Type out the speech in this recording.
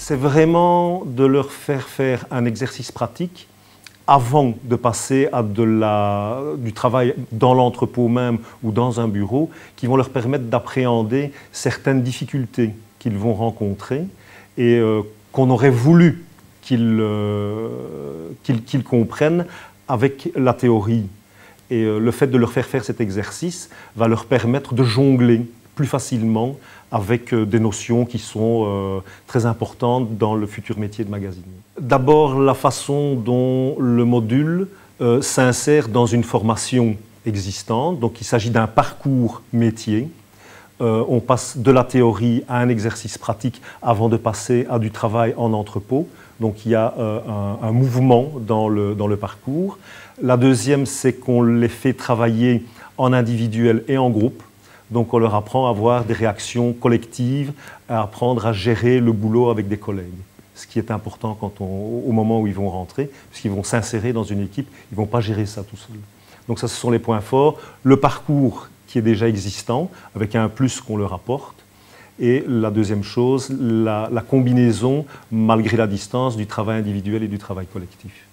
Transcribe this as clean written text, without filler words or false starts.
C'est vraiment de leur faire un exercice pratique avant de passer à du travail dans l'entrepôt même ou dans un bureau, qui vont leur permettre d'appréhender certaines difficultés qu'ils vont rencontrer et qu'on aurait voulu qu'ils comprennent avec la théorie. Et le fait de leur faire cet exercice va leur permettre de jongler plus facilement avec des notions qui sont très importantes dans le futur métier de magasinier. D'abord, la façon dont le module s'insère dans une formation existante. Donc, il s'agit d'un parcours métier. On passe de la théorie à un exercice pratique avant de passer à du travail en entrepôt. Donc, il y a un mouvement dans le parcours. La deuxième, c'est qu'on les fait travailler en individuel et en groupe. Donc, on leur apprend à avoir des réactions collectives, à apprendre à gérer le boulot avec des collègues. Ce qui est important au moment où ils vont rentrer, puisqu'ils vont s'insérer dans une équipe, ils ne vont pas gérer ça tout seuls. Donc, ça, ce sont les points forts. Le parcours qui est déjà existant, avec un plus qu'on leur apporte. Et la deuxième chose, la combinaison, malgré la distance, du travail individuel et du travail collectif.